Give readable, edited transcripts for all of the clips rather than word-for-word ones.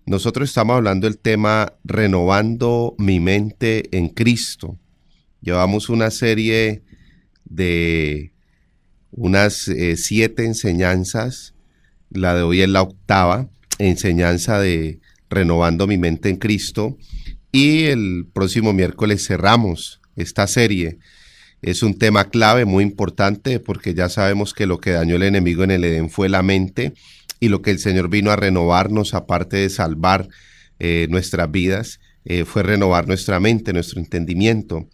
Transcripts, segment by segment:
Nosotros estamos hablando del tema renovando mi mente en Cristo. Llevamos una serie de unas 7 enseñanzas. La de hoy es la 8ª enseñanza de renovando mi mente en Cristo. Y el próximo miércoles cerramos esta serie. Es un tema clave, muy importante, porque ya sabemos que lo que dañó el enemigo en el Edén fue la mente, y lo que el Señor vino a renovarnos, aparte de salvar nuestras vidas, fue renovar nuestra mente, nuestro entendimiento.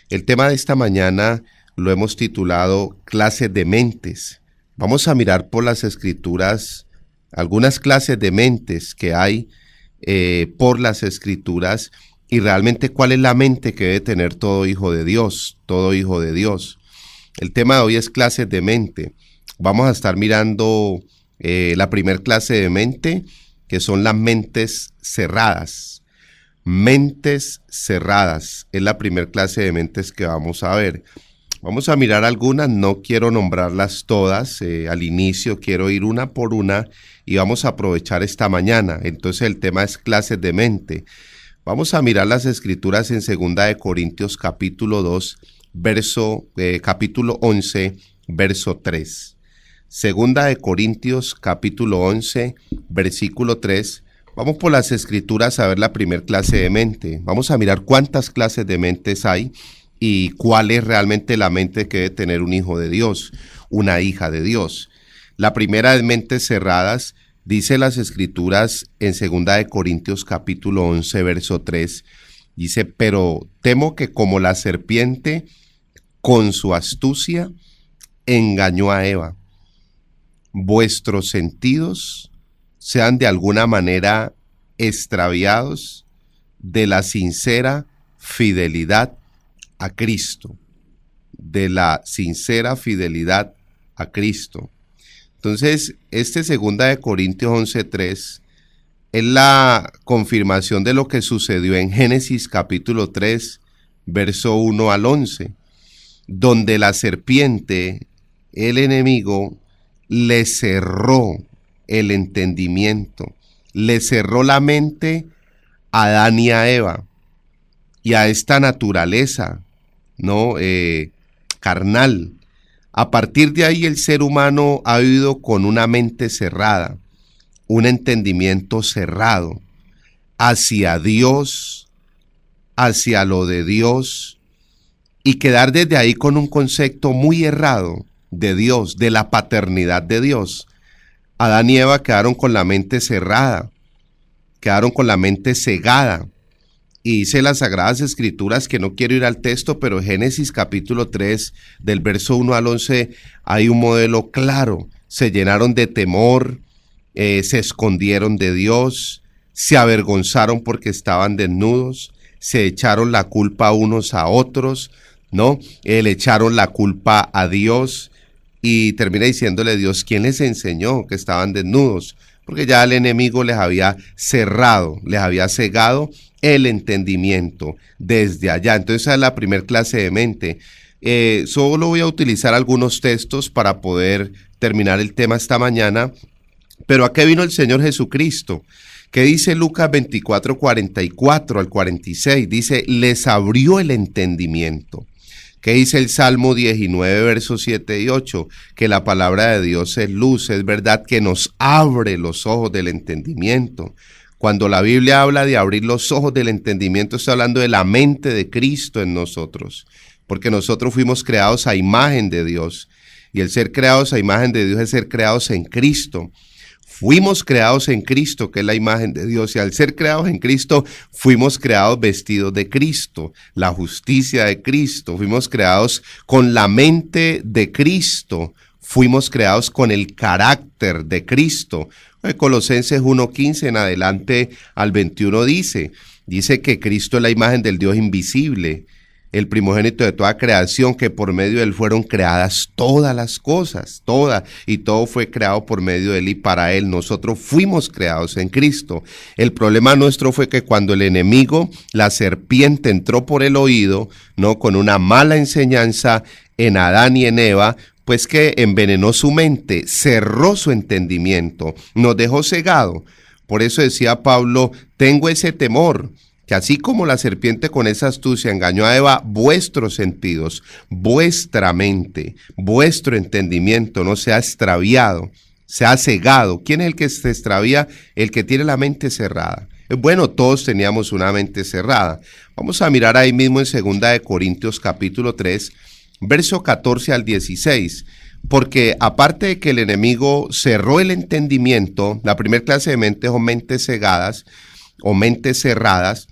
El tema de esta mañana lo hemos titulado Clases de Mentes. Vamos a mirar por las Escrituras algunas clases de mentes que hay por las Escrituras, y realmente cuál es la mente que debe tener todo hijo de Dios, todo hijo de Dios. El tema de hoy es clases de mente. Vamos a estar mirando la primera clase de mente, que son las mentes cerradas. Mentes cerradas es la primera clase de mentes que vamos a ver. Vamos a mirar algunas, no quiero nombrarlas todas, al inicio quiero ir una por una y vamos a aprovechar esta mañana. Entonces el tema es clases de mente. Vamos a mirar las Escrituras en 2 de Corintios capítulo 2, capítulo 11, verso 3. 2 de Corintios capítulo 11, versículo 3. Vamos por las Escrituras a ver la primera clase de mente. Vamos a mirar cuántas clases de mentes hay y cuál es realmente la mente que debe tener un hijo de Dios, una hija de Dios. La primera es mentes cerradas. Dice las Escrituras en 2 de Corintios capítulo 11, verso 3, dice, pero temo que como la serpiente con su astucia engañó a Eva, vuestros sentidos sean de alguna manera extraviados de la sincera fidelidad a Cristo, de la sincera fidelidad a Cristo. Entonces, 2 de Corintios 11:3 es la confirmación de lo que sucedió en Génesis capítulo 3, verso 1 al 11, donde la serpiente, el enemigo, le cerró el entendimiento, le cerró la mente a Adán y a Eva, y a esta naturaleza, ¿no? Carnal. A partir de ahí el ser humano ha vivido con una mente cerrada, un entendimiento cerrado hacia Dios, hacia lo de Dios, y quedar desde ahí con un concepto muy errado de Dios, de la paternidad de Dios. Adán y Eva quedaron con la mente cerrada, quedaron con la mente cegada. Y dice las Sagradas Escrituras, que no quiero ir al texto, pero Génesis capítulo 3, del verso 1 al 11, hay un modelo claro. Se llenaron de temor, se escondieron de Dios, se avergonzaron porque estaban desnudos, se echaron la culpa unos a otros, ¿no? Le echaron la culpa a Dios y termina diciéndole Dios, ¿quién les enseñó que estaban desnudos? Porque ya el enemigo les había cerrado, les había cegado el entendimiento desde allá. Entonces esa es la primera clase de mente. Solo voy a utilizar algunos textos para poder terminar el tema esta mañana. Pero ¿a qué vino el Señor Jesucristo? ¿Qué dice Lucas 24, 44 al 46? Dice, les abrió el entendimiento. ¿Qué dice el Salmo 19, versos 7 y 8? Que la palabra de Dios es luz, es verdad que nos abre los ojos del entendimiento. Cuando la Biblia habla de abrir los ojos del entendimiento, está hablando de la mente de Cristo en nosotros, porque nosotros fuimos creados a imagen de Dios, y el ser creados a imagen de Dios es ser creados en Cristo. Fuimos creados en Cristo, que es la imagen de Dios, y al ser creados en Cristo, fuimos creados vestidos de Cristo, la justicia de Cristo, fuimos creados con la mente de Cristo, fuimos creados con el carácter de Cristo. Colosenses 1:15 en adelante al 21 dice que Cristo es la imagen del Dios invisible, el primogénito de toda creación, que por medio de él fueron creadas todas las cosas, y todo fue creado por medio de él y para él. Nosotros fuimos creados en Cristo. El problema nuestro fue que cuando el enemigo, la serpiente, entró por el oído, ¿no?, con una mala enseñanza en Adán y en Eva, pues que envenenó su mente, cerró su entendimiento, nos dejó cegado. Por eso decía Pablo, tengo ese temor, que así como la serpiente con esa astucia engañó a Eva, vuestros sentidos, vuestra mente, vuestro entendimiento no sea extraviado, sea cegado. ¿Quién es el que se extravía? El que tiene la mente cerrada. Bueno, todos teníamos una mente cerrada. Vamos a mirar ahí mismo en 2 Corintios capítulo 3, verso 14 al 16. Porque aparte de que el enemigo cerró el entendimiento, la primera clase de mentes son mentes cegadas o mentes cerradas.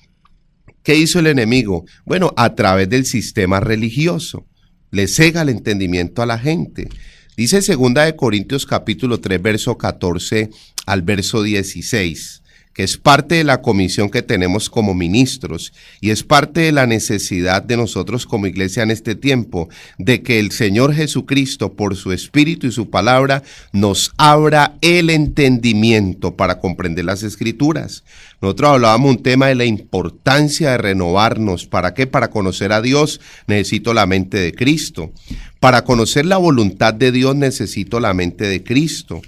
¿Qué hizo el enemigo? Bueno, a través del sistema religioso, le cega el entendimiento a la gente. Dice 2 Corintios capítulo 3, verso 14 al verso 16, que es parte de la comisión que tenemos como ministros y es parte de la necesidad de nosotros como iglesia en este tiempo, de que el Señor Jesucristo, por su Espíritu y su palabra, nos abra el entendimiento para comprender las Escrituras. Nosotros hablábamos un tema de la importancia de renovarnos. ¿Para qué? Para conocer a Dios necesito la mente de Cristo. Para conocer la voluntad de Dios necesito la mente de Cristo.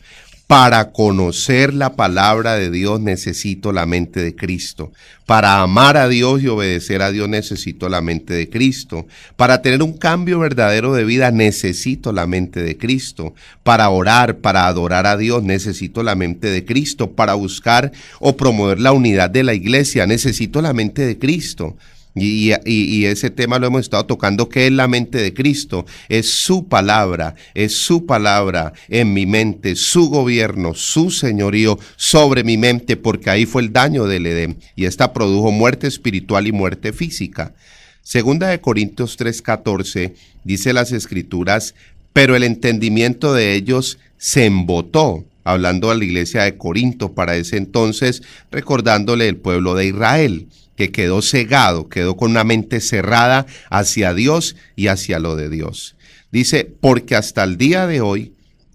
Para conocer la palabra de Dios necesito la mente de Cristo. Para amar a Dios y obedecer a Dios necesito la mente de Cristo. Para tener un cambio verdadero de vida necesito la mente de Cristo. Para orar, para adorar a Dios necesito la mente de Cristo. Para buscar o promover la unidad de la iglesia necesito la mente de Cristo. Y ese tema lo hemos estado tocando, que es la mente de Cristo, es su palabra en mi mente, su gobierno, su señorío sobre mi mente, porque ahí fue el daño del Edén, y esta produjo muerte espiritual y muerte física. 2 Corintios 3:14 dice las Escrituras, pero el entendimiento de ellos se embotó, hablando a la iglesia de Corinto para ese entonces, recordándole el pueblo de Israel, que quedó cegado, quedó con una mente cerrada hacia Dios y hacia lo de Dios. Dice, porque hasta el día de hoy,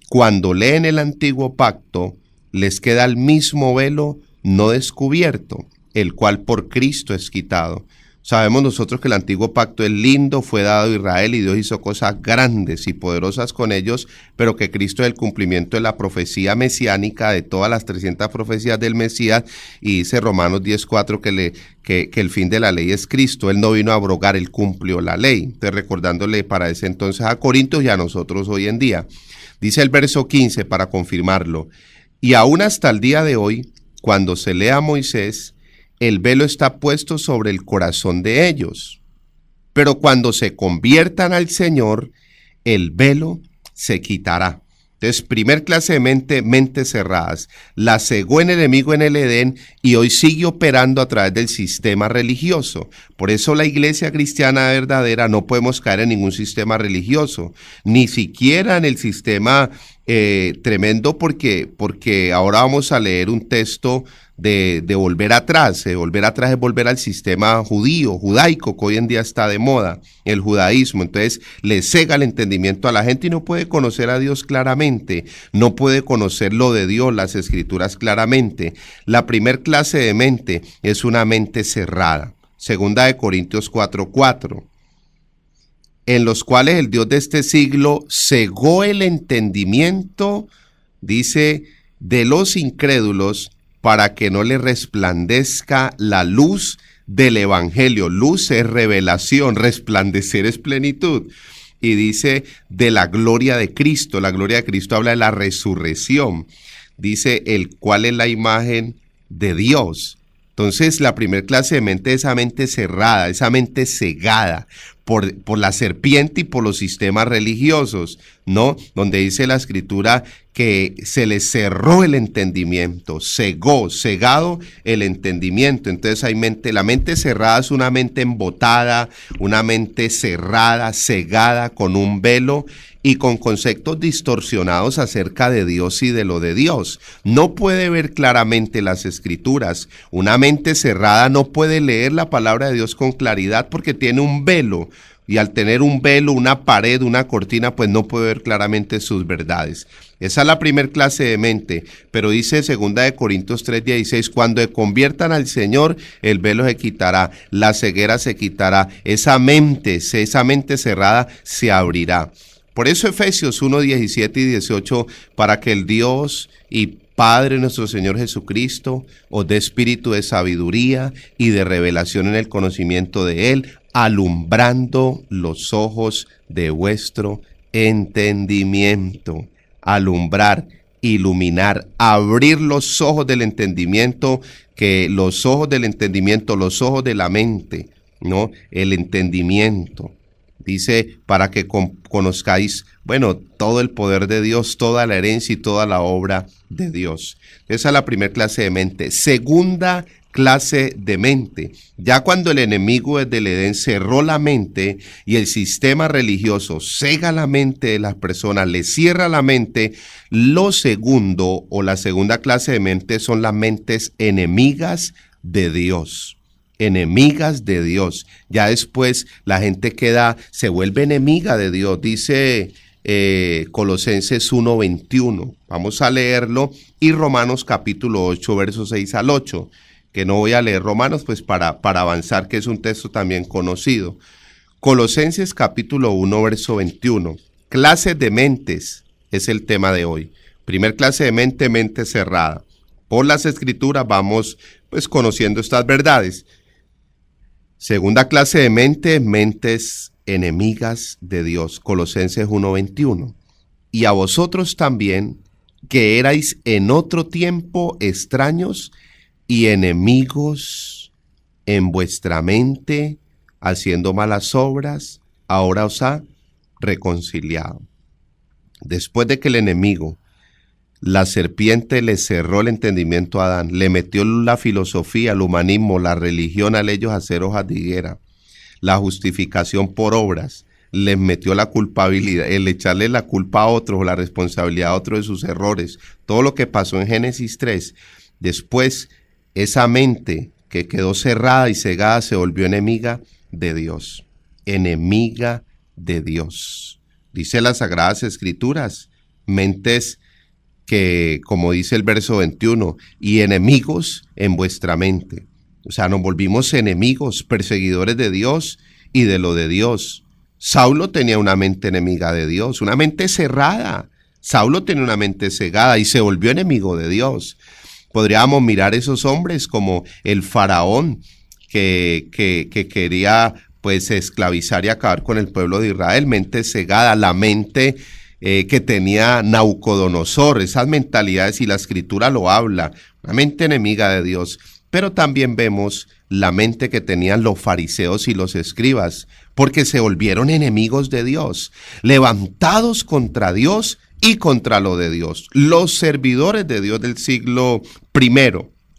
cuando leen el antiguo pacto, les queda el mismo velo no descubierto, el cual por Cristo es quitado. Sabemos nosotros que el antiguo pacto es lindo, fue dado a Israel y Dios hizo cosas grandes y poderosas con ellos, pero que Cristo es el cumplimiento de la profecía mesiánica, de todas las 300 profecías del Mesías, y dice Romanos 10:4 que el fin de la ley es Cristo. Él no vino a abrogar, él cumplió la ley. Entonces, recordándole para ese entonces a Corintios y a nosotros hoy en día. Dice el verso 15 para confirmarlo, y aún hasta el día de hoy, cuando se lee a Moisés, el velo está puesto sobre el corazón de ellos. Pero cuando se conviertan al Señor, el velo se quitará. Entonces, primer clase de mentes cerradas. La cegó el enemigo en el Edén y hoy sigue operando a través del sistema religioso. Por eso la iglesia cristiana verdadera no podemos caer en ningún sistema religioso, ni siquiera en el sistema tremendo, porque ahora vamos a leer un texto de volver atrás. Volver atrás es volver al sistema judaico, que hoy en día está de moda, el judaísmo. Entonces le cega el entendimiento a la gente y no puede conocer a Dios claramente, no puede conocer lo de Dios, las Escrituras claramente. La primer clase de mente es una mente cerrada. 2 Corintios 4:4. En los cuales el Dios de este siglo cegó el entendimiento, dice, de los incrédulos, para que no le resplandezca la luz del evangelio. Luz es revelación, resplandecer es plenitud. Y dice de la gloria de Cristo. La gloria de Cristo habla de la resurrección. Dice el cual es la imagen de Dios. Entonces la primera clase de mente es esa mente cerrada, esa mente cegada por la serpiente y por los sistemas religiosos, ¿no? Donde dice la Escritura que se le cerró el entendimiento, cegado el entendimiento. Entonces hay la mente cerrada es una mente embotada, una mente cerrada, cegada con un velo y con conceptos distorsionados acerca de Dios y de lo de Dios. No puede ver claramente las Escrituras. Una mente cerrada no puede leer la palabra de Dios con claridad porque tiene un velo. Y al tener un velo, una pared, una cortina, pues no puede ver claramente sus verdades. Esa es la primer clase de mente. Pero dice 2 Corintios 3:16, cuando se conviertan al Señor, el velo se quitará, la ceguera se quitará, esa mente cerrada se abrirá. Por eso Efesios 1:17 y 18, para que el Dios y Padre nuestro Señor Jesucristo, os dé espíritu de sabiduría y de revelación en el conocimiento de Él, alumbrando los ojos de vuestro entendimiento. Alumbrar, iluminar, abrir los ojos del entendimiento, que los ojos del entendimiento, los ojos de la mente, ¿no? El entendimiento. Dice, para que conozcáis, todo el poder de Dios, toda la herencia y toda la obra de Dios. Esa es la primera clase de mente. Segunda clase de mente. Ya cuando el enemigo desde el Edén cerró la mente y el sistema religioso cega la mente de las personas, le cierra la mente, lo segundo o la segunda clase de mente son las mentes enemigas de Dios. Enemigas de Dios. Ya después la gente se vuelve enemiga de Dios. Dice Colosenses 1:21. Vamos a leerlo. Y Romanos capítulo 8, versos 6 al 8. Que no voy a leer Romanos pues para avanzar, que es un texto también conocido. Colosenses capítulo 1, verso 21. Clases de mentes es el tema de hoy. Primer clase de mente, mente cerrada. Por las escrituras vamos pues conociendo estas verdades. Segunda clase de mente, mentes enemigas de Dios. Colosenses 1:21. Y a vosotros también, que erais en otro tiempo extraños y enemigos en vuestra mente, haciendo malas obras, ahora os ha reconciliado. Después de que el enemigo, la serpiente, le cerró el entendimiento a Adán, le metió la filosofía, el humanismo, la religión a ellos a hacer hojas de higuera, la justificación por obras, les metió la culpabilidad, el echarle la culpa a otros, la responsabilidad a otros de sus errores, todo lo que pasó en Génesis 3. Después, esa mente que quedó cerrada y cegada se volvió enemiga de Dios. Enemiga de Dios. Dice las Sagradas Escrituras, mentes que, como dice el verso 21, y enemigos en vuestra mente. O sea, nos volvimos enemigos, perseguidores de Dios y de lo de Dios. Saulo tenía una mente enemiga de Dios, una mente cerrada. Saulo tenía una mente cegada y se volvió enemigo de Dios. Podríamos mirar esos hombres como el faraón que quería pues esclavizar y acabar con el pueblo de Israel, mente cegada, la mente que tenía Nabucodonosor, esas mentalidades, y la escritura lo habla, una mente enemiga de Dios. Pero también vemos la mente que tenían los fariseos y los escribas, porque se volvieron enemigos de Dios, levantados contra Dios y contra lo de Dios. Los servidores de Dios del siglo I,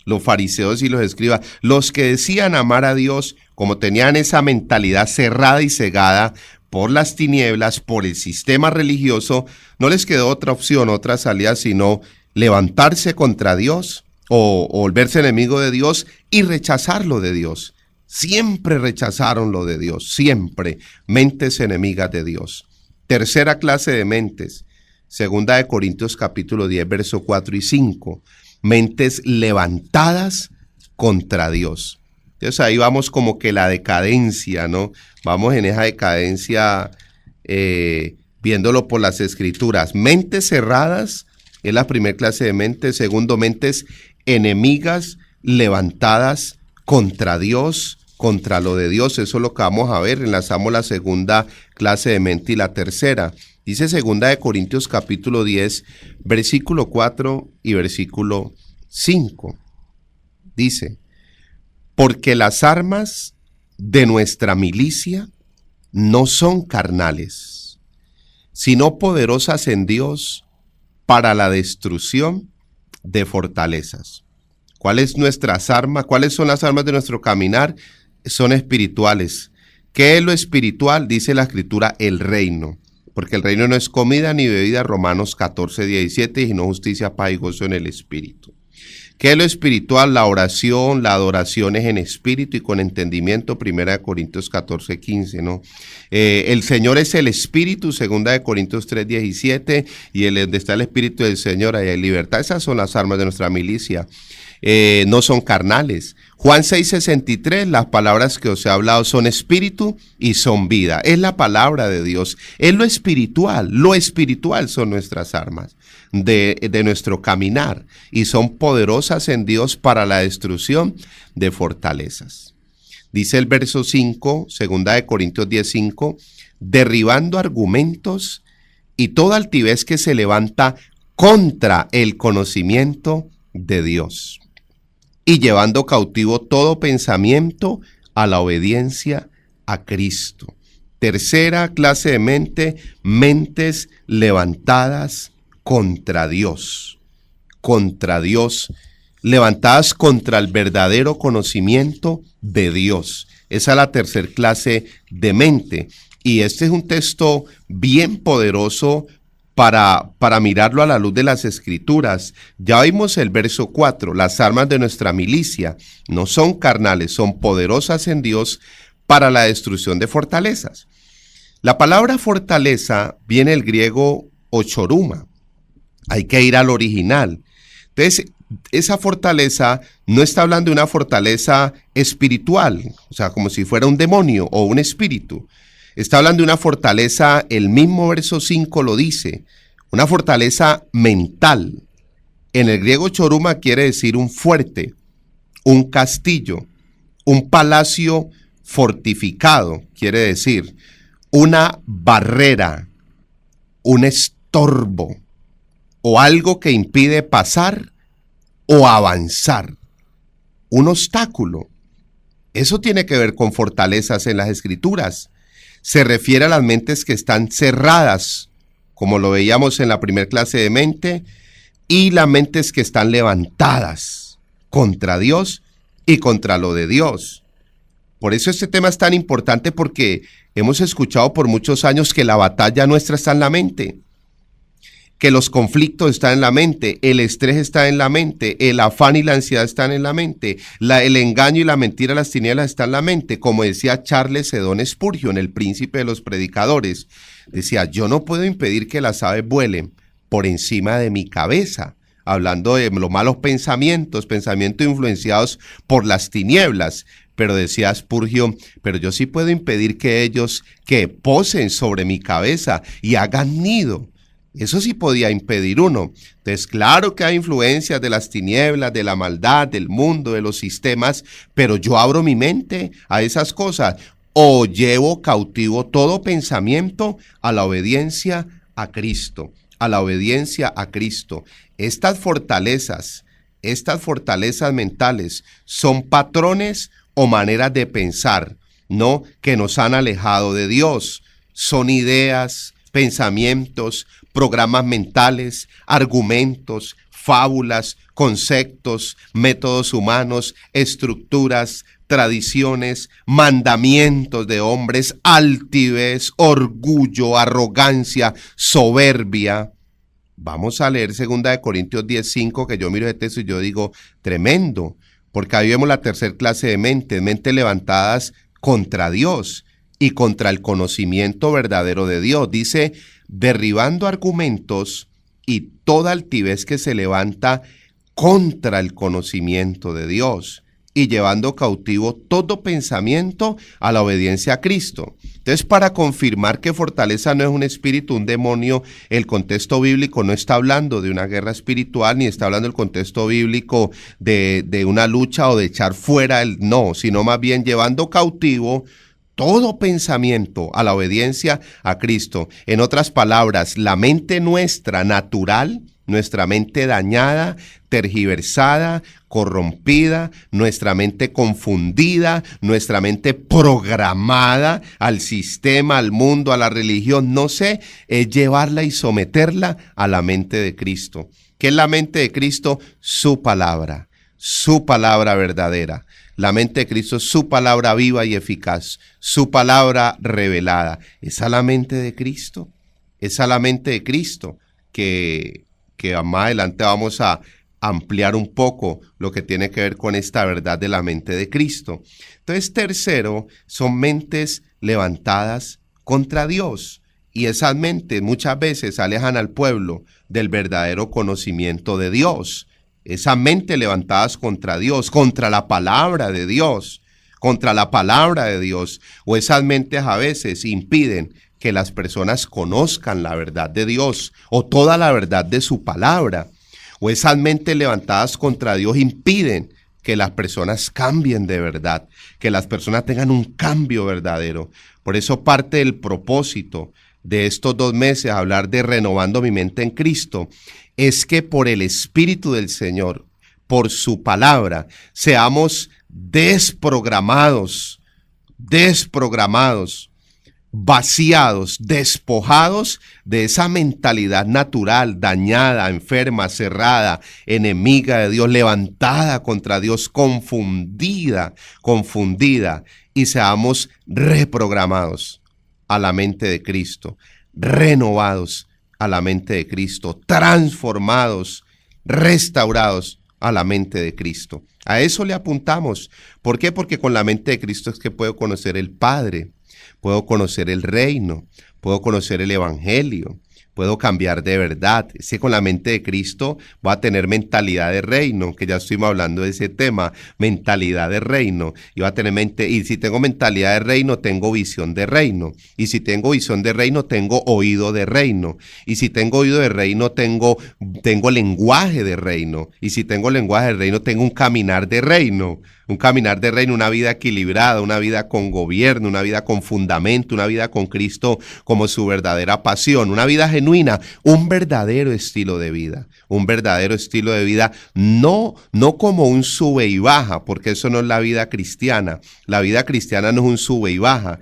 los fariseos y los escribas, los que decían amar a Dios, como tenían esa mentalidad cerrada y cegada por las tinieblas, por el sistema religioso, no les quedó otra opción, otra salida, sino levantarse contra Dios o volverse enemigo de Dios y rechazarlo de Dios. Siempre rechazaron lo de Dios, siempre mentes enemigas de Dios. Tercera clase de mentes, segunda de Corintios capítulo 10, verso 4 y 5, mentes levantadas contra Dios. Entonces ahí vamos como que la decadencia, ¿no? Vamos en esa decadencia viéndolo por las escrituras. Mentes cerradas es la primera clase de mentes. Segundo, mentes enemigas levantadas contra Dios, contra lo de Dios. Eso es lo que vamos a ver. Enlazamos la segunda clase de mente y la tercera. Dice segunda de Corintios capítulo 10, versículo 4 y versículo 5. Dice: porque las armas de nuestra milicia no son carnales, sino poderosas en Dios para la destrucción de fortalezas. ¿Cuáles nuestras armas? ¿Cuáles son las armas de nuestro caminar? Son espirituales. ¿Qué es lo espiritual? Dice la escritura, el reino. Porque el reino no es comida ni bebida, Romanos 14, 17, sino justicia, paz y gozo en el espíritu. ¿Qué es lo espiritual? La oración, la adoración es en espíritu y con entendimiento, 1 Corintios 14, 15, ¿no? El Señor es el espíritu, 2 Corintios 3, 17, y donde está el espíritu del Señor, ahí hay libertad. Esas son las armas de nuestra milicia. No son carnales. Juan 6:63, las palabras que os he hablado son espíritu y son vida. Es la palabra de Dios, es lo espiritual son nuestras armas de nuestro caminar y son poderosas en Dios para la destrucción de fortalezas. Dice el verso 5, 2 Corintios 10:5, derribando argumentos y toda altivez que se levanta contra el conocimiento de Dios, y llevando cautivo todo pensamiento a la obediencia a Cristo. Tercera clase de mente, mentes levantadas contra Dios, levantadas contra el verdadero conocimiento de Dios. Esa es la tercera clase de mente. Y este es un texto bien poderoso para mirarlo a la luz de las Escrituras. Ya vimos el verso 4, las armas de nuestra milicia no son carnales, son poderosas en Dios para la destrucción de fortalezas. La palabra fortaleza viene del griego ochoruma, hay que ir al original. Entonces, esa fortaleza no está hablando de una fortaleza espiritual, o sea, como si fuera un demonio o un espíritu. Está hablando de una fortaleza, el mismo verso 5 lo dice, una fortaleza mental. En el griego choruma quiere decir un fuerte, un castillo, un palacio fortificado, quiere decir una barrera, un estorbo o algo que impide pasar o avanzar, un obstáculo. Eso tiene que ver con fortalezas en las Escrituras. Se refiere a las mentes que están cerradas, como lo veíamos en la primera clase de mente, y las mentes que están levantadas contra Dios y contra lo de Dios. Por eso este tema es tan importante, porque hemos escuchado por muchos años que la batalla nuestra está en la mente, que los conflictos están en la mente, el estrés está en la mente, el afán y la ansiedad están en la mente, el engaño y la mentira, las tinieblas están en la mente. Como decía Charles Haddon Spurgeon, el príncipe de los predicadores, decía, yo no puedo impedir que las aves vuelen por encima de mi cabeza, hablando de los malos pensamientos influenciados por las tinieblas. Pero decía Spurgeon, pero yo sí puedo impedir que ellos que posen sobre mi cabeza y hagan nido. Eso sí podía impedir uno. Entonces, claro que hay influencias de las tinieblas, de la maldad, del mundo, de los sistemas, pero yo abro mi mente a esas cosas o llevo cautivo todo pensamiento a la obediencia a Cristo, a la obediencia a Cristo. Estas fortalezas mentales son patrones o maneras de pensar, ¿no?, que nos han alejado de Dios. Son ideas, pensamientos, programas mentales, argumentos, fábulas, conceptos, métodos humanos, estructuras, tradiciones, mandamientos de hombres, altivez, orgullo, arrogancia, soberbia. Vamos a leer 2 Corintios 10:5, que yo miro este texto y yo digo, tremendo, porque ahí vemos la tercera clase de mentes levantadas contra Dios y contra el conocimiento verdadero de Dios. Dice, derribando argumentos y toda altivez que se levanta contra el conocimiento de Dios y llevando cautivo todo pensamiento a la obediencia a Cristo. Entonces, para confirmar que fortaleza no es un espíritu, un demonio, el contexto bíblico no está hablando de una guerra espiritual, ni está hablando el contexto bíblico de una lucha o de echar fuera no, sino más bien llevando cautivo todo pensamiento a la obediencia a Cristo. En otras palabras, la mente nuestra natural, nuestra mente dañada, tergiversada, corrompida, nuestra mente confundida, nuestra mente programada al sistema, al mundo, a la religión, no sé, es llevarla y someterla a la mente de Cristo. ¿Qué es la mente de Cristo? Su palabra verdadera. La mente de Cristo es su palabra viva y eficaz, su palabra revelada. Esa es la mente de Cristo, esa es la mente de Cristo que más adelante vamos a ampliar un poco lo que tiene que ver con esta verdad de la mente de Cristo. Entonces, tercero, son mentes levantadas contra Dios. Y esas mentes muchas veces alejan al pueblo del verdadero conocimiento de Dios. Esa mente levantadas contra Dios, contra la palabra de Dios, contra la palabra de Dios. O esas mentes a veces impiden que las personas conozcan la verdad de Dios o toda la verdad de su palabra. O esas mentes levantadas contra Dios impiden que las personas cambien de verdad, que las personas tengan un cambio verdadero. Por eso parte del propósito de estos 2 meses, hablar de renovando mi mente en Cristo, es que por el Espíritu del Señor, por su palabra, seamos desprogramados, vaciados, despojados de esa mentalidad natural, dañada, enferma, cerrada, enemiga de Dios, levantada contra Dios, confundida, y seamos reprogramados a la mente de Cristo, renovados a la mente de Cristo, transformados, restaurados a la mente de Cristo. A eso le apuntamos. ¿Por qué? Porque con la mente de Cristo es que puedo conocer el Padre, puedo conocer el reino, puedo conocer el evangelio, puedo cambiar de verdad. Es que con la mente de Cristo voy a tener mentalidad de reino, que ya estuvimos hablando de ese tema, mentalidad de reino. Y voy a tener y si tengo mentalidad de reino, tengo visión de reino. Y si tengo visión de reino, tengo oído de reino. Y si tengo oído de reino, tengo lenguaje de reino. Y si tengo lenguaje de reino, tengo un caminar de reino. Un caminar de reino, una vida equilibrada, una vida con gobierno, una vida con fundamento, una vida con Cristo como su verdadera pasión, una vida genuina, un verdadero estilo de vida, no como un sube y baja, porque eso no es la vida cristiana. La vida cristiana no es un sube y baja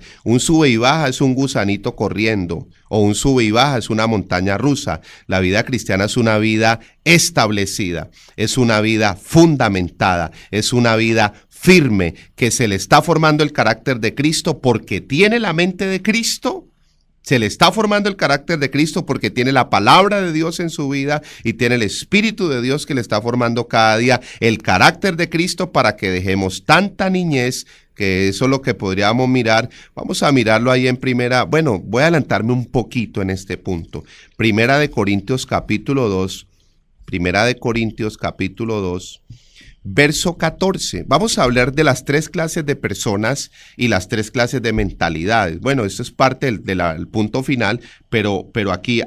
es un gusanito corriendo, o un sube y baja es una montaña rusa. La vida cristiana es una vida establecida, es una vida fundamentada, es una vida firme, que se le está formando el carácter de Cristo porque tiene la mente de Cristo. Se le está formando el carácter de Cristo porque tiene la palabra de Dios en su vida y tiene el Espíritu de Dios que le está formando cada día el carácter de Cristo, para que dejemos tanta niñez, que eso es lo que podríamos mirar. Vamos a mirarlo ahí en voy a adelantarme un poquito en este punto. Primera de Corintios capítulo 2, verso 14. Vamos a hablar de las 3 clases de personas y las 3 clases de mentalidades. Bueno, esto es parte del punto final, pero aquí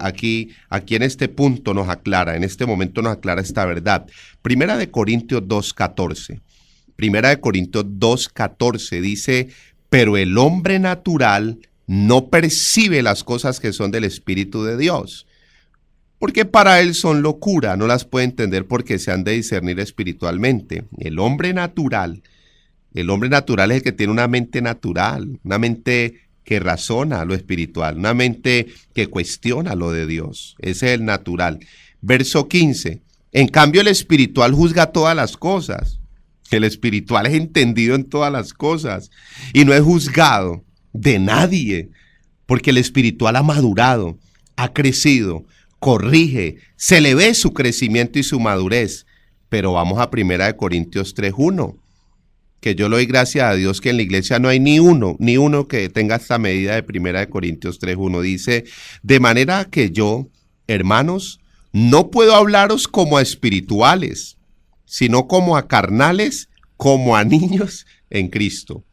en este punto nos aclara, en este momento nos aclara esta verdad. Primera de Corintios 2:14. Primera de Corintios 2:14 dice: pero el hombre natural no percibe las cosas que son del Espíritu de Dios, porque para él son locura, no las puede entender porque se han de discernir espiritualmente. El hombre natural es el que tiene una mente natural, una mente que razona lo espiritual, una mente que cuestiona lo de Dios. Ese es el natural. Verso 15. En cambio, el espiritual juzga todas las cosas. El espiritual es entendido en todas las cosas y no es juzgado de nadie, porque el espiritual ha madurado, ha crecido, corrige, se le ve su crecimiento y su madurez. Pero vamos a 1 Corintios 3:1, que yo le doy gracias a Dios que en la iglesia no hay ni uno que tenga esta medida de 1 Corintios 3:1. Dice: de manera que yo, hermanos, no puedo hablaros como a espirituales, sino como a carnales, como a niños en Cristo,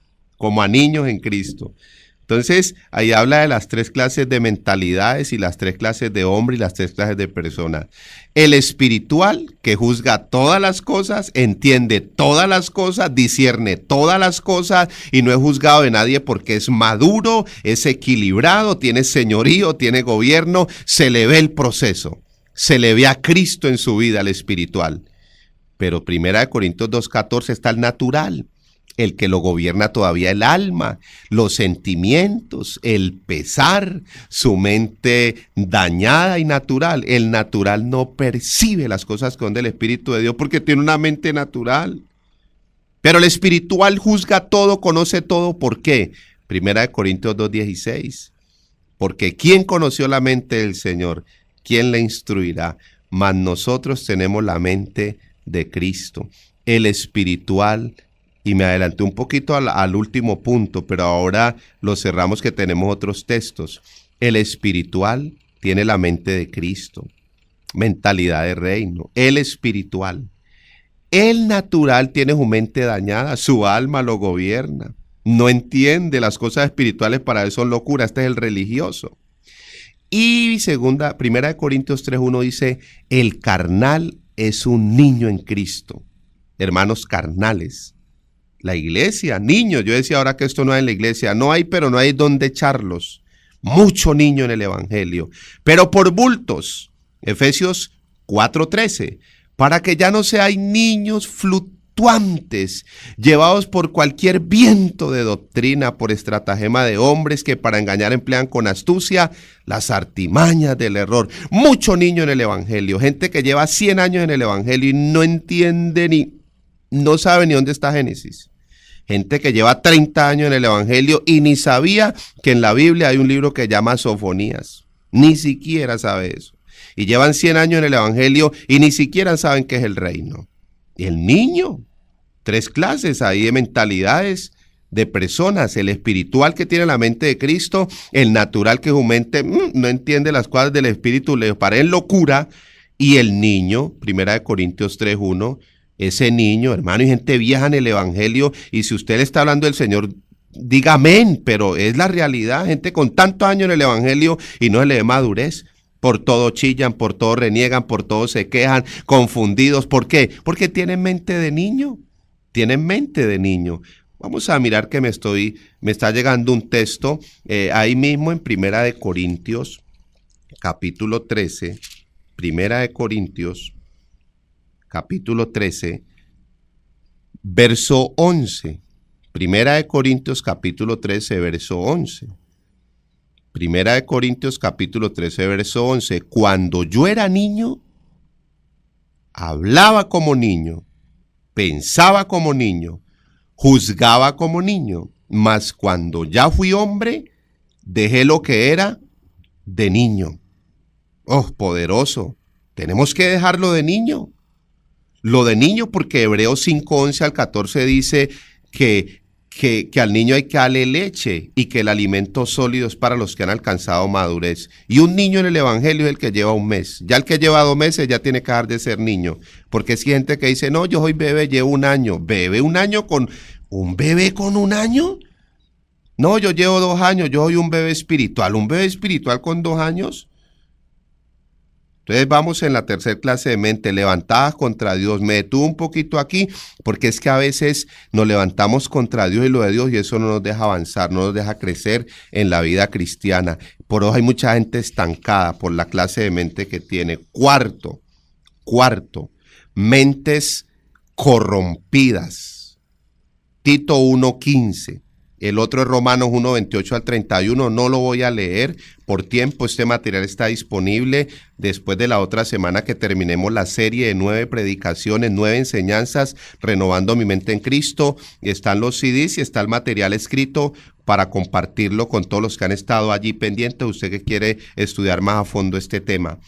Entonces, ahí habla de las 3 clases de mentalidades y las 3 clases de hombre y las 3 clases de personas. El espiritual, que juzga todas las cosas, entiende todas las cosas, discierne todas las cosas y no es juzgado de nadie porque es maduro, es equilibrado, tiene señorío, tiene gobierno, se le ve el proceso, se le ve a Cristo en su vida, el espiritual. Pero 1 Corintios 2:14 está el natural, el que lo gobierna todavía el alma, los sentimientos, el pesar, su mente dañada y natural. El natural no percibe las cosas que son del Espíritu de Dios porque tiene una mente natural. Pero el espiritual juzga todo, conoce todo. ¿Por qué? 1 Corintios 2:16. Porque ¿quién conoció la mente del Señor? ¿Quién le instruirá? Mas nosotros tenemos la mente de Cristo. El espiritual, y me adelanté un poquito al último punto, pero ahora lo cerramos que tenemos otros textos. El espiritual tiene la mente de Cristo, mentalidad de reino. El espiritual. El natural tiene su mente dañada, su alma lo gobierna. No entiende las cosas espirituales, para él son locura. Este es el religioso. Y primera de Corintios 3:1 dice, el carnal es un niño en Cristo. Hermanos carnales. La iglesia, niños. Yo decía ahora que esto no hay en la iglesia. No hay, pero no hay donde echarlos. Mucho niño en el evangelio. Pero por bultos. Efesios 4:13. Para que ya no seáis niños fluctuantes, llevados por cualquier viento de doctrina, por estratagema de hombres que para engañar emplean con astucia las artimañas del error. Mucho niño en el evangelio, gente que lleva 100 años en el evangelio y no entiende no sabe ni dónde está Génesis. Gente que lleva 30 años en el evangelio y ni sabía que en la Biblia hay un libro que se llama Sofonías. Ni siquiera sabe eso. Y llevan 100 años en el evangelio y ni siquiera saben qué es el reino. El niño, 3 clases ahí de mentalidades de personas: el espiritual, que tiene la mente de Cristo; el natural, que su mente no entiende las cosas del espíritu, le parece locura; y el niño, primera de Corintios 3:1, ese niño, hermano, y gente vieja en el evangelio. Y si usted le está hablando del Señor, diga amén, pero es la realidad. Gente con tantos años en el evangelio y no se le ve madurez. Por todo chillan, por todo reniegan, por todo se quejan, confundidos. ¿Por qué? Porque tienen mente de niño. Tienen mente de niño. Vamos a mirar que me está llegando un texto ahí mismo en Primera de Corintios, capítulo 13. Primera de Corintios, capítulo 13, verso 11. Primera de Corintios, capítulo 13, verso 11. Primera de Corintios capítulo 13, verso 11. Cuando yo era niño, hablaba como niño, pensaba como niño, juzgaba como niño, mas cuando ya fui hombre, dejé lo que era de niño. Oh, poderoso. Tenemos que dejarlo de niño. Lo de niño, porque Hebreos 5, 11 al 14 dice que al niño hay que darle leche y que el alimento sólido es para los que han alcanzado madurez. Y un niño en el evangelio es el que lleva 1 mes. Ya el que lleva 2 meses ya tiene que dejar de ser niño. Porque es gente que dice, no, yo soy bebé, llevo 1 año. ¿Bebé 1 año con un bebé con 1 año? No, yo llevo 2 años, yo soy un bebé espiritual. ¿Un bebé espiritual con 2 años? Entonces vamos en la tercera clase de mente, levantadas contra Dios. Me detuve un poquito aquí porque es que a veces nos levantamos contra Dios y lo de Dios, y eso no nos deja avanzar, no nos deja crecer en la vida cristiana. Por eso hay mucha gente estancada por la clase de mente que tiene. Cuarto, mentes corrompidas. Tito 1:15. El otro es Romanos 1:28 al 31, no lo voy a leer por tiempo. Este material está disponible después de la otra semana que terminemos la serie de 9 predicaciones, 9 enseñanzas, renovando mi mente en Cristo. Están los CDs y está el material escrito para compartirlo con todos los que han estado allí pendientes, usted que quiere estudiar más a fondo este tema.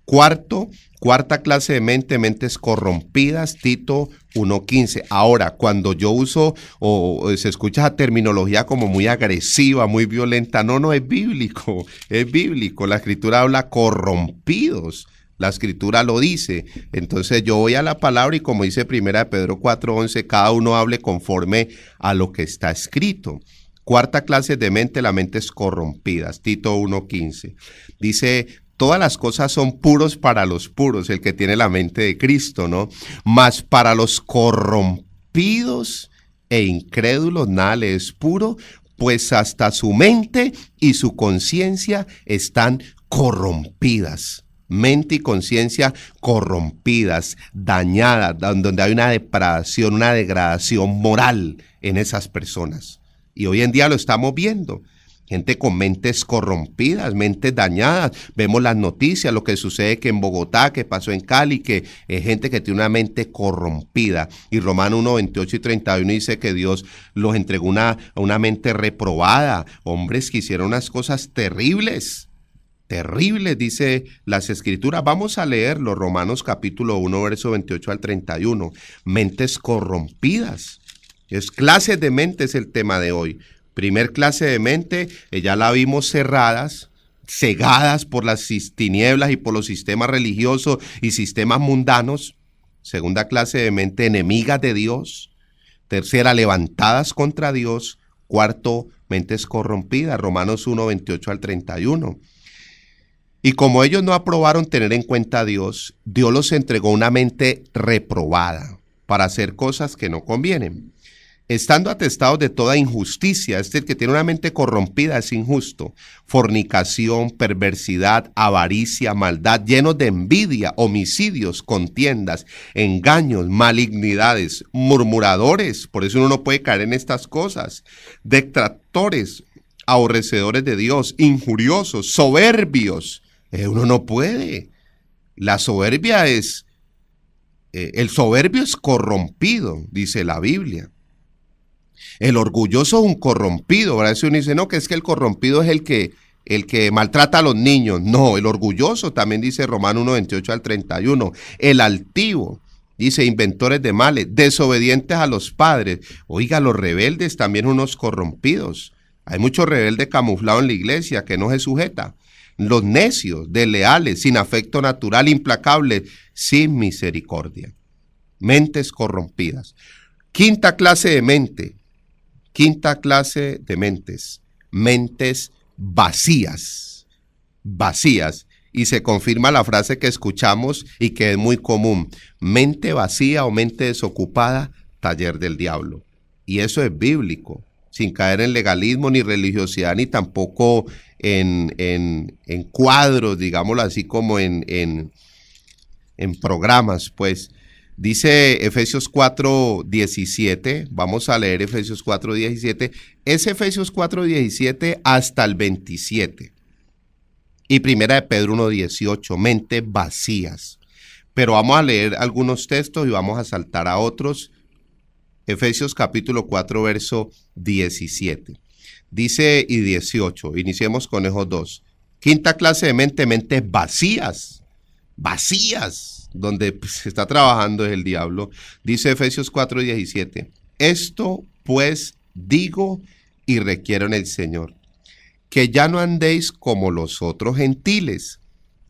Cuarta clase de mentes corrompidas, Tito 1:15. Ahora, cuando yo uso o se escucha esa terminología como muy agresiva, muy violenta, no es bíblico, es bíblico. La escritura habla corrompidos, la escritura lo dice. Entonces yo voy a la palabra y, como dice primera de Pedro 4:11, cada uno hable conforme a lo que está escrito. Cuarta clase de mente, las mentes corrompidas, Tito 1:15. Dice: todas las cosas son puros para los puros, el que tiene la mente de Cristo, ¿no? Mas para los corrompidos e incrédulos nada le es puro, pues hasta su mente y su conciencia están corrompidas. Mente y conciencia corrompidas, dañadas, donde hay una depravación, una degradación moral en esas personas. Y hoy en día lo estamos viendo. Gente con mentes corrompidas, mentes dañadas. Vemos las noticias, lo que sucede que en Bogotá, que pasó en Cali, que es gente que tiene una mente corrompida. Y Romanos 1:28 y 31 dice que Dios los entregó a una mente reprobada. Hombres que hicieron unas cosas terribles, dice las escrituras. Vamos a leerlo, Romanos capítulo 1, verso 28 al 31. Mentes corrompidas. Es clases de mente, es el tema de hoy. Primer clase de mente, ya la vimos cerradas, cegadas por las tinieblas y por los sistemas religiosos y sistemas mundanos. Segunda clase de mente, enemigas de Dios. Tercera, levantadas contra Dios. Cuarto, mentes corrompidas, Romanos 1, 28 al 31. Y como ellos no aprobaron tener en cuenta a Dios, Dios los entregó una mente reprobada para hacer cosas que no convienen. Estando atestados de toda injusticia, el que tiene una mente corrompida es injusto, fornicación, perversidad, avaricia, maldad, llenos de envidia, homicidios, contiendas, engaños, malignidades, murmuradores, por eso uno no puede caer en estas cosas, detractores, aborrecedores de Dios, injuriosos, soberbios. Uno no puede. La soberbia es, el soberbio es corrompido, dice la Biblia. El orgulloso es un corrompido, ¿verdad? Si uno dice, no, que es que el corrompido es el que maltrata a los niños. No, el orgulloso también dice Romanos 1, 28 al 31. El altivo, dice, inventores de males, desobedientes a los padres. Oiga, los rebeldes también unos corrompidos. Hay mucho rebelde camuflado en la iglesia que no se sujeta. Los necios, desleales, sin afecto natural, implacables, sin misericordia. Mentes corrompidas. Quinta clase de mente. Quinta clase de mentes. Mentes vacías. Vacías. Y se confirma la frase que escuchamos y que es muy común. Mente vacía o mente desocupada, taller del diablo. Y eso es bíblico. Sin caer en legalismo, ni religiosidad, ni tampoco en cuadros, digámoslo así, como en programas, pues. Dice Efesios 4:17, vamos a leer Efesios 4:17, es Efesios 4:17 hasta el 27. Y primera de Pedro 1:18, mentes vacías. Pero vamos a leer algunos textos y vamos a saltar a otros. Efesios capítulo 4, verso 17. Dice y 18, iniciemos con esos dos. Quinta clase de mente, mentes vacías. Vacías. Donde se está trabajando es el diablo. Dice Efesios 4:17. Esto pues digo y requiero en el Señor, que ya no andéis como los otros gentiles,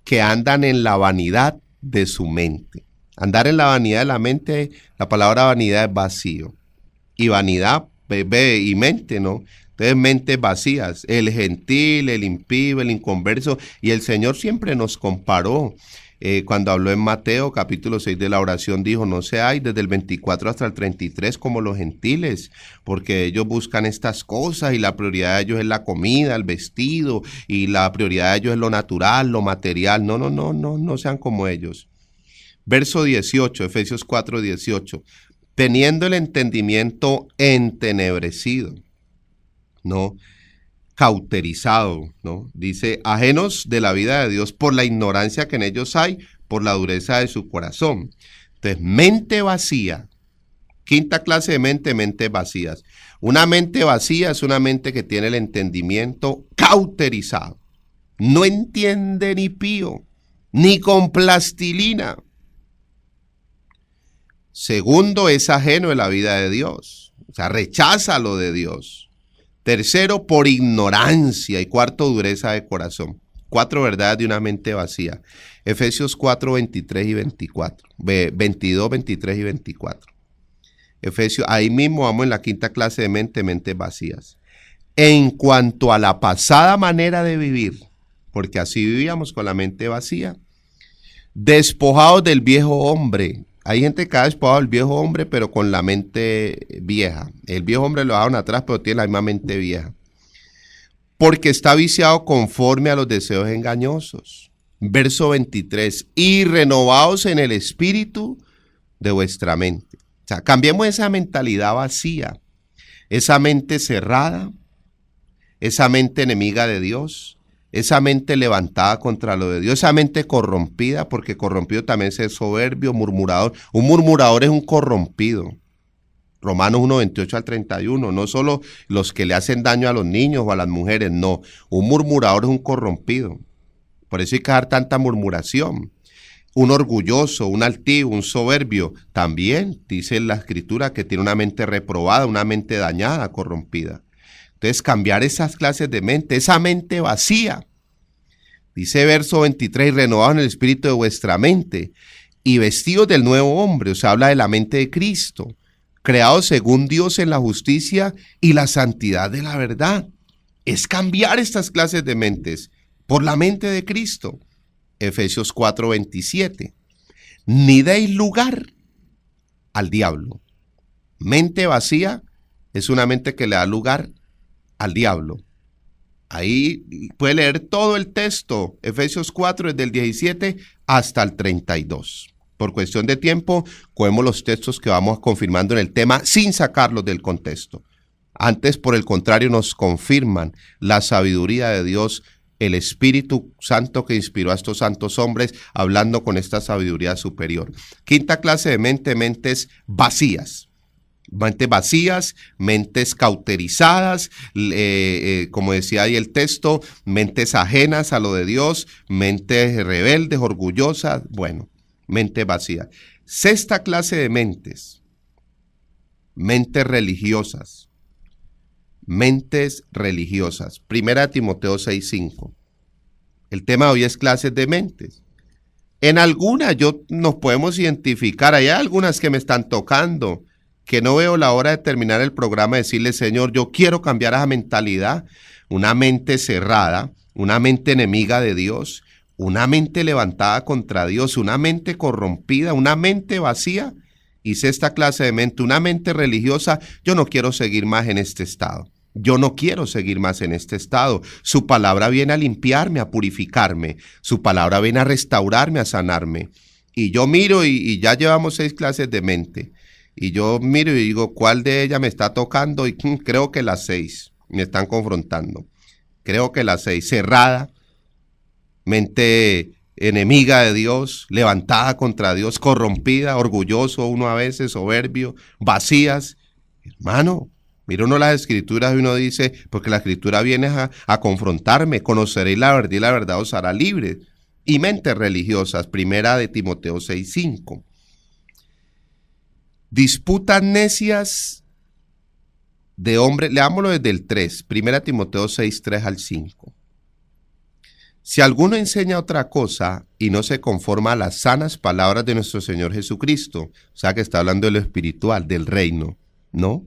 que andan en la vanidad de su mente. Andar en la vanidad de la mente, la palabra vanidad es vacío. Y vanidad, bebé y mente, ¿no? Entonces, mentes vacías, el gentil, el impío, el inconverso. Y el Señor siempre nos comparó. Cuando habló en Mateo capítulo 6 de la oración, dijo, no seáis desde el 24 hasta el 33 como los gentiles, porque ellos buscan estas cosas y la prioridad de ellos es la comida, el vestido, y la prioridad de ellos es lo natural, lo material. No sean como ellos. Verso 18, Efesios 4:18, teniendo el entendimiento entenebrecido, ¿no? Cauterizado, ¿no? Dice, ajenos de la vida de Dios por la ignorancia que en ellos hay, por la dureza de su corazón. Entonces, mente vacía. Quinta clase de mente, mentes vacías. Una mente vacía es una mente que tiene el entendimiento cauterizado. No entiende ni pío, ni con plastilina. Segundo, es ajeno de la vida de Dios. O sea, rechaza lo de Dios. Tercero, por ignorancia. Y cuarto, dureza de corazón. 4 verdades de una mente vacía. Efesios 4, 23 y 24. 22, 23 y 24. Efesios, ahí mismo vamos en la quinta clase de mente, mentes vacías. En cuanto a la pasada manera de vivir, porque así vivíamos con la mente vacía, despojados del viejo hombre. Hay gente que ha despojado del viejo hombre, pero con la mente vieja. El viejo hombre lo dejaron atrás, pero tiene la misma mente vieja. Porque está viciado conforme a los deseos engañosos. Verso 23. Y renovaos en el espíritu de vuestra mente. O sea, cambiemos esa mentalidad vacía, esa mente cerrada, esa mente enemiga de Dios, esa mente levantada contra lo de Dios, esa mente corrompida, porque corrompido también es soberbio, murmurador. Un murmurador es un corrompido. Romanos 1, 28 al 31. No solo los que le hacen daño a los niños o a las mujeres, no. Un murmurador es un corrompido. Por eso hay que dejar tanta murmuración. Un orgulloso, un altivo, un soberbio, también dice la Escritura que tiene una mente reprobada, una mente dañada, corrompida. Entonces, cambiar esas clases de mente, esa mente vacía. Dice verso 23, y renovados en el espíritu de vuestra mente, y vestidos del nuevo hombre, o sea, habla de la mente de Cristo, creados según Dios en la justicia y la santidad de la verdad. Es cambiar estas clases de mentes por la mente de Cristo. Efesios 4:27. Ni deis lugar al diablo. Mente vacía es una mente que le da lugar al diablo. Ahí puede leer todo el texto, Efesios 4, desde el 17 hasta el 32. Por cuestión de tiempo, cogemos los textos que vamos confirmando en el tema sin sacarlos del contexto. Antes, por el contrario, nos confirman la sabiduría de Dios, el Espíritu Santo que inspiró a estos santos hombres hablando con esta sabiduría superior. Quinta clase de mente, mentes vacías. Mentes vacías, mentes cauterizadas, como decía ahí el texto, mentes ajenas a lo de Dios, mentes rebeldes, orgullosas, bueno, mente vacía. Sexta clase de mentes, mentes religiosas. Mentes religiosas. Primera Timoteo 6:5. El tema de hoy es clases de mentes. En algunas nos podemos identificar, hay algunas que me están tocando, que no veo la hora de terminar el programa y decirle, Señor, yo quiero cambiar esa mentalidad, una mente cerrada, una mente enemiga de Dios, una mente levantada contra Dios, una mente corrompida, una mente vacía. Hice esta clase de mente, una mente religiosa. Yo no quiero seguir más en este estado. Yo no quiero seguir más en este estado. Su palabra viene a limpiarme, a purificarme. Su palabra viene a restaurarme, a sanarme. Y yo miro y ya llevamos 6 clases de mente. Y yo miro y digo, ¿cuál de ellas me está tocando? Y creo que las 6 me están confrontando. Creo que las 6. Cerrada, mente enemiga de Dios, levantada contra Dios, corrompida, orgulloso uno a veces, soberbio, vacías. Hermano, mira uno las escrituras y uno dice, porque la escritura viene a confrontarme, conoceréis la verdad y la verdad os hará libres. Y mentes religiosas, primera de Timoteo 6:5. Disputas necias de hombres, leámoslo desde el 3, primera Timoteo 6:3 al 5. Si alguno enseña otra cosa y no se conforma a las sanas palabras de nuestro Señor Jesucristo, o sea que está hablando de lo espiritual, del reino, ¿no?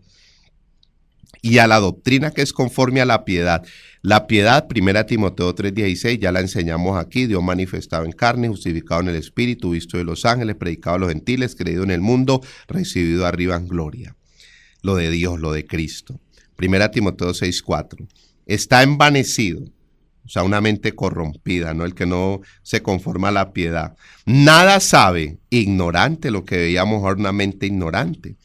Y a la doctrina que es conforme a la piedad. La piedad, 1 Timoteo 3:16, ya la enseñamos aquí, Dios manifestado en carne, justificado en el Espíritu, visto de los ángeles, predicado a los gentiles, creído en el mundo, recibido arriba en gloria. Lo de Dios, lo de Cristo. 1 Timoteo 6:4. Está envanecido, o sea, una mente corrompida, ¿no? El que no se conforma a la piedad. Nada sabe, ignorante, lo que veíamos ahora, una mente ignorante.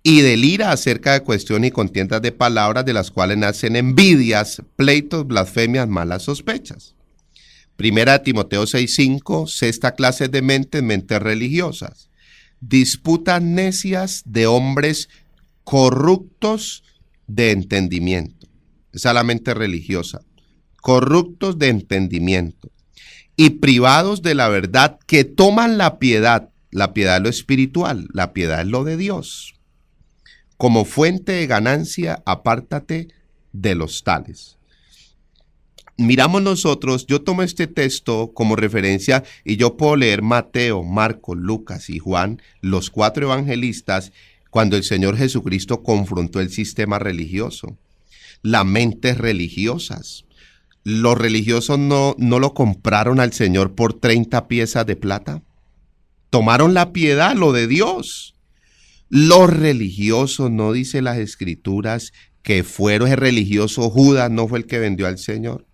Y delira acerca de cuestiones y contiendas de palabras de las cuales nacen envidias, pleitos, blasfemias, malas sospechas. 1 Timoteo 6:5, sexta clase de mentes, mentes religiosas. Disputas necias de hombres corruptos de entendimiento. Esa es la mente religiosa. Corruptos de entendimiento. Y privados de la verdad, que toman la piedad. La piedad es lo espiritual, la piedad es lo de Dios. Como fuente de ganancia, apártate de los tales. Miramos nosotros, yo tomo este texto como referencia y yo puedo leer Mateo, Marcos, Lucas y Juan, los 4 evangelistas, cuando el Señor Jesucristo confrontó el sistema religioso, las mentes religiosas. Los religiosos no lo compraron al Señor por 30 piezas de plata. Tomaron la piedad, lo de Dios. Los religiosos, no dice las escrituras que fueron el religioso Judas, no fue el que vendió al Señor.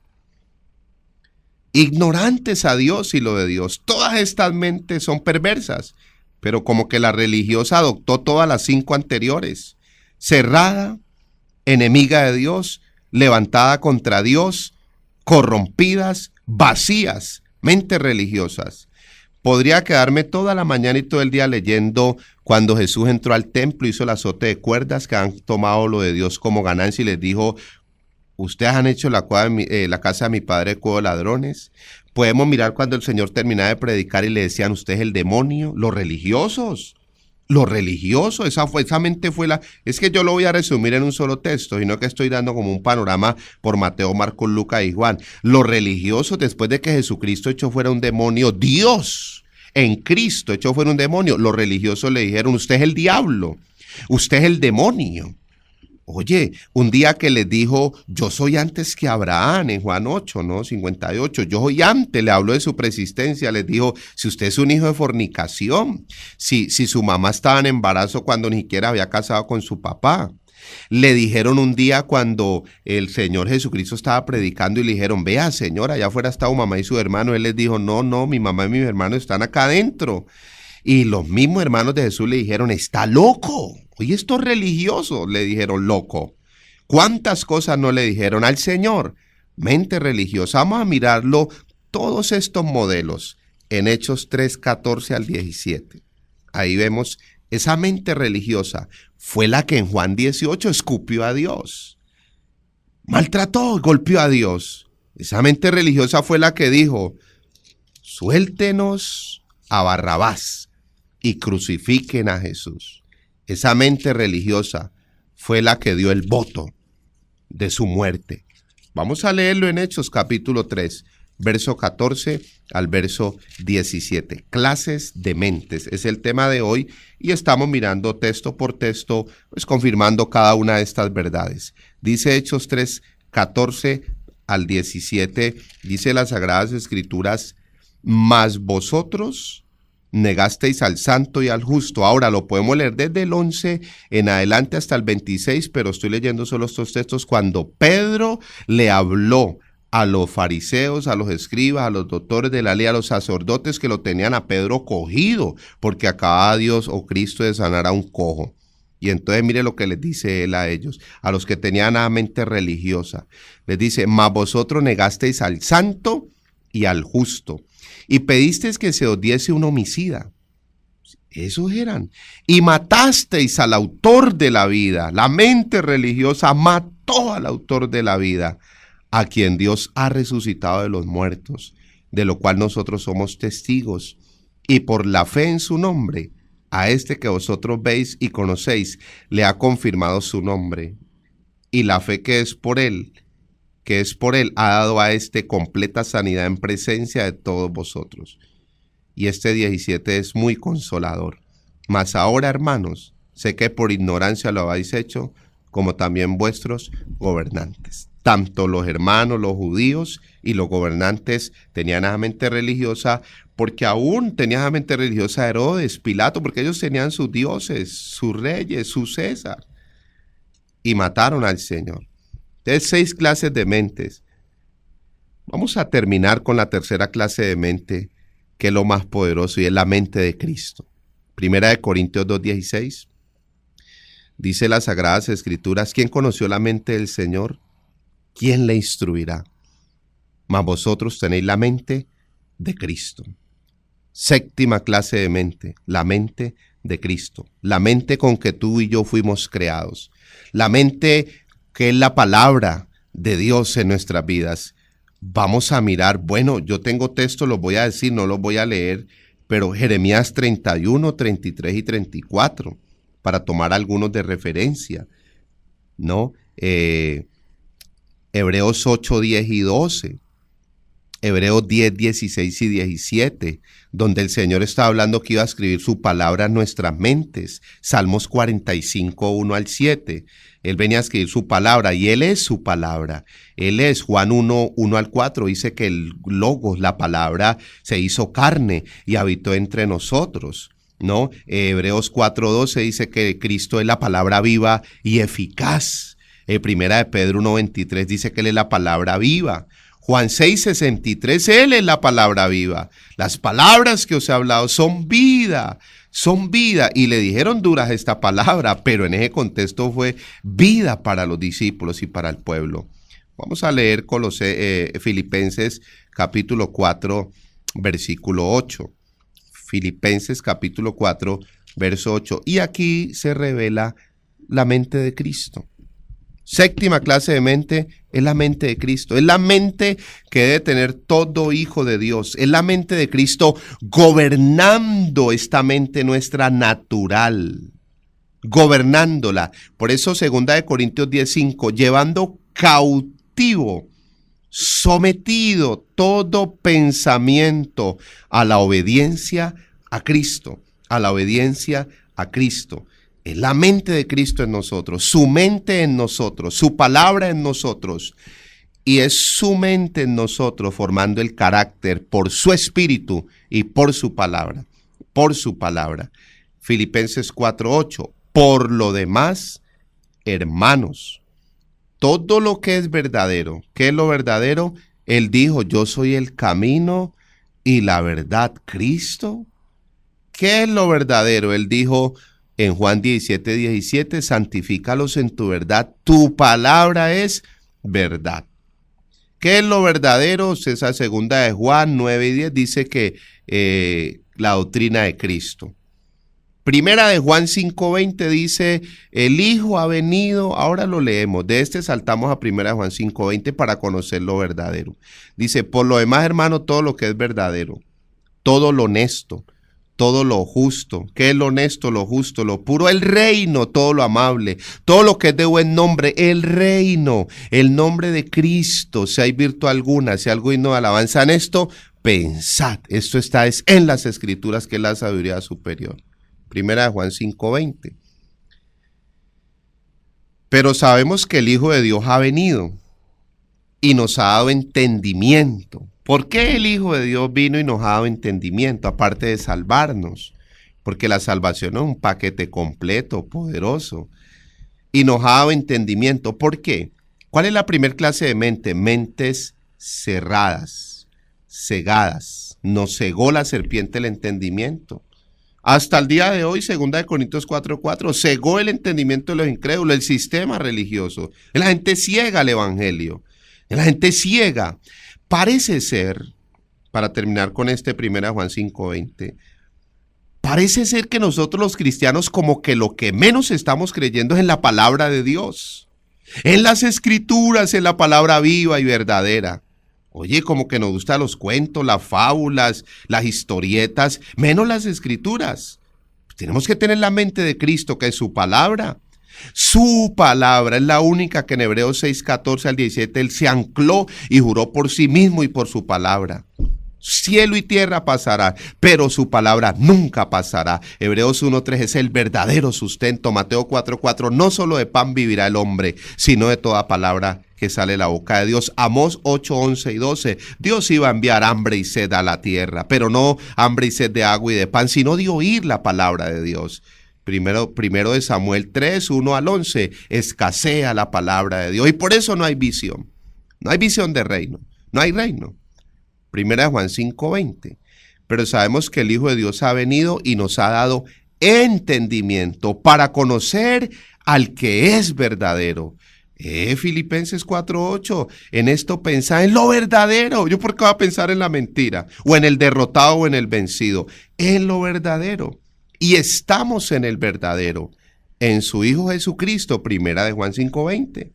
Ignorantes a Dios y lo de Dios. Todas estas mentes son perversas, pero como que la religiosa adoptó todas las 5 anteriores. Cerrada, enemiga de Dios, levantada contra Dios, corrompidas, vacías, mentes religiosas. Podría quedarme toda la mañana y todo el día leyendo cuando Jesús entró al templo, hizo el azote de cuerdas, que han tomado lo de Dios como ganancia y les dijo, ustedes han hecho la casa de mi padre cueva de ladrones. Podemos mirar cuando el Señor terminaba de predicar y le decían, usted es el demonio. Los religiosos, esa mente fue es que yo lo voy a resumir en un solo texto, sino que estoy dando como un panorama por Mateo, Marcos, Lucas y Juan. Los religiosos, después de que Jesucristo echó fuera un demonio, Dios, en Cristo, echó fuera un demonio. Los religiosos le dijeron, usted es el diablo, usted es el demonio. Oye, un día que les dijo, yo soy antes que Abraham, en Juan 8, ¿no? 58, yo soy antes, le habló de su persistencia, les dijo, si usted es un hijo de fornicación, si su mamá estaba en embarazo cuando ni siquiera había casado con su papá. Le dijeron un día cuando el Señor Jesucristo estaba predicando y le dijeron, vea señora, allá afuera está su mamá y su hermano. Él les dijo, no, mi mamá y mi hermano están acá adentro. Y los mismos hermanos de Jesús le dijeron, está loco. Oye, estos religiosos le dijeron loco. ¿Cuántas cosas no le dijeron al Señor? Mente religiosa. Vamos a mirarlo, todos estos modelos, en Hechos 3, 14 al 17. Ahí vemos, esa mente religiosa fue la que en Juan 18 escupió a Dios. Maltrató, golpeó a Dios. Esa mente religiosa fue la que dijo, suéltenos a Barrabás y crucifiquen a Jesús. Esa mente religiosa fue la que dio el voto de su muerte. Vamos a leerlo en Hechos capítulo 3, verso 14 al verso 17. Clases de mentes es el tema de hoy y estamos mirando texto por texto, pues confirmando cada una de estas verdades. Dice Hechos 3, 14 al 17, dice las Sagradas Escrituras, mas vosotros negasteis al santo y al justo. Ahora lo podemos leer desde el 11 en adelante hasta el 26, pero estoy leyendo solo estos textos cuando Pedro le habló a los fariseos, a los escribas, a los doctores de la ley, a los sacerdotes que lo tenían a Pedro cogido, porque acababa Dios o Cristo de sanar a un cojo. Y entonces mire lo que les dice él a ellos, a los que tenían la mente religiosa. Les dice, mas vosotros negasteis al santo y al justo, y pedisteis que se os diese un homicida. Esos eran. Y matasteis al autor de la vida. La mente religiosa mató al autor de la vida, a quien Dios ha resucitado de los muertos, de lo cual nosotros somos testigos. Y por la fe en su nombre, a este que vosotros veis y conocéis, le ha confirmado su nombre. Y la fe que es por él, ha dado a este completa sanidad en presencia de todos vosotros. Y este 17 es muy consolador. Mas ahora, hermanos, sé que por ignorancia lo habéis hecho, como también vuestros gobernantes. Tanto los hermanos, los judíos y los gobernantes tenían esa mente religiosa, porque aún tenían esa mente religiosa Herodes, Pilato, porque ellos tenían sus dioses, sus reyes, su César, y mataron al Señor. Entonces, 6 clases de mentes. Vamos a terminar con la tercera clase de mente, que es lo más poderoso, y es la mente de Cristo. Primera de Corintios 2:16. Dice las Sagradas Escrituras, ¿quién conoció la mente del Señor? ¿Quién le instruirá? Mas vosotros tenéis la mente de Cristo. Séptima clase de mente, la mente de Cristo. La mente con que tú y yo fuimos creados. La mente que es la palabra de Dios en nuestras vidas. Vamos a mirar, bueno, yo tengo textos, los voy a decir, no los voy a leer, pero Jeremías 31, 33 y 34, para tomar algunos de referencia, ¿no? Hebreos 8, 10 y 12, Hebreos 10, 16 y 17, donde el Señor está hablando que iba a escribir su palabra en nuestras mentes. Salmos 45, 1 al 7, Él venía a escribir su palabra y Él es su palabra. Él es, Juan 1, 1 al 4, dice que el Logos, la palabra, se hizo carne y habitó entre nosotros, ¿no? Hebreos 4, 12 dice que Cristo es la palabra viva y eficaz. Primera de Pedro 1:23 dice que Él es la palabra viva. Juan 6:63, Él es la palabra viva. Las palabras que os he hablado son vida. Y le dijeron duras esta palabra, pero en ese contexto fue vida para los discípulos y para el pueblo. Vamos a leer Filipenses capítulo 4, versículo 8. Filipenses capítulo 4, verso 8. Y aquí se revela la mente de Cristo. Séptima clase de mente es la mente de Cristo. Es la mente que debe tener todo hijo de Dios. Es la mente de Cristo gobernando esta mente nuestra natural. Gobernándola. Por eso 2 Corintios 10:5, llevando cautivo sometido todo pensamiento a la obediencia a Cristo, a la obediencia a Cristo. Es la mente de Cristo en nosotros, su mente en nosotros, su palabra en nosotros. Y es su mente en nosotros formando el carácter por su espíritu y por su palabra, por su palabra. Filipenses 4:8. Por lo demás, hermanos, todo lo que es verdadero, ¿qué es lo verdadero? Él dijo, yo soy el camino y la verdad, Cristo. ¿Qué es lo verdadero? Él dijo en Juan 17:17, santifícalos en tu verdad, tu palabra es verdad. ¿Qué es lo verdadero? Esa segunda de Juan 9:10 dice que la doctrina de Cristo. Primera de Juan 5:20 dice, el Hijo ha venido, ahora lo leemos, de este saltamos a primera de Juan 5:20 para conocer lo verdadero. Dice, por lo demás, hermano, todo lo que es verdadero, todo lo honesto, todo lo justo. ¿Qué es lo honesto, lo justo, lo puro? El reino, todo lo amable, todo lo que es de buen nombre, el reino, el nombre de Cristo. Si hay virtud alguna, si algo digno de alabanza en esto, pensad. Esto está en las Escrituras, que es la sabiduría superior. Primera de Juan 5:20. Pero sabemos que el Hijo de Dios ha venido y nos ha dado entendimiento. ¿Por qué el Hijo de Dios vino y nos ha dado entendimiento? Aparte de salvarnos, porque la salvación es un paquete completo, poderoso, y nos ha dado entendimiento. ¿Por qué? ¿Cuál es la primera clase de mente? Mentes cerradas, cegadas. Nos cegó la serpiente el entendimiento. Hasta el día de hoy, 2 Corintios 4:4, cegó el entendimiento de los incrédulos, el sistema religioso. La gente ciega al evangelio. La gente ciega. Parece ser, para terminar con este 1 Juan 5:20, parece ser que nosotros los cristianos como que lo que menos estamos creyendo es en la palabra de Dios, en las Escrituras, en la palabra viva y verdadera. Oye, como que nos gustan los cuentos, las fábulas, las historietas, menos las Escrituras. Tenemos que tener la mente de Cristo, que es su palabra. Su palabra es la única que en Hebreos 6:14 al 17 Él se ancló y juró por sí mismo y por su palabra. Cielo y tierra pasará, pero su palabra nunca pasará. Hebreos 1:3 es el verdadero sustento. Mateo 4:4, no solo de pan vivirá el hombre, sino de toda palabra que sale de la boca de Dios. Amós 8:11 y 12, Dios iba a enviar hambre y sed a la tierra, pero no hambre y sed de agua y de pan, sino de oír la palabra de Dios. Primero de Samuel 3:1 al 11, escasea la palabra de Dios y por eso no hay visión. No hay visión de reino, no hay reino. Primera de Juan 5:20. Pero sabemos que el Hijo de Dios ha venido y nos ha dado entendimiento para conocer al que es verdadero. Filipenses 4:8. En esto pensá en lo verdadero. ¿Yo por qué voy a pensar en la mentira? O en el derrotado o en el vencido. En lo verdadero. Y estamos en el verdadero. En su Hijo Jesucristo. Primera de Juan 5:20.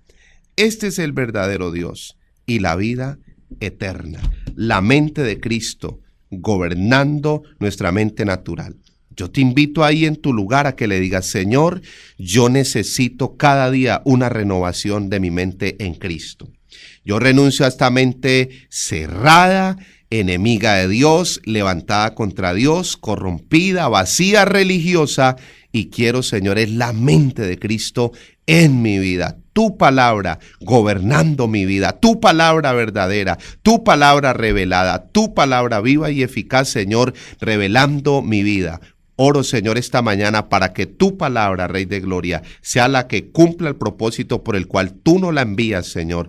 Este es el verdadero Dios y la vida eterna. La mente de Cristo gobernando nuestra mente natural. Yo te invito ahí en tu lugar a que le digas, Señor, yo necesito cada día una renovación de mi mente en Cristo. Yo renuncio a esta mente cerrada, enemiga de Dios, levantada contra Dios, corrompida, vacía, religiosa, y quiero, Señor, es la mente de Cristo en mi vida. Tu palabra gobernando mi vida, tu palabra verdadera, tu palabra revelada, tu palabra viva y eficaz, Señor, revelando mi vida. Oro, Señor, esta mañana para que tu palabra, Rey de Gloria, sea la que cumpla el propósito por el cual tú nos la envías, Señor.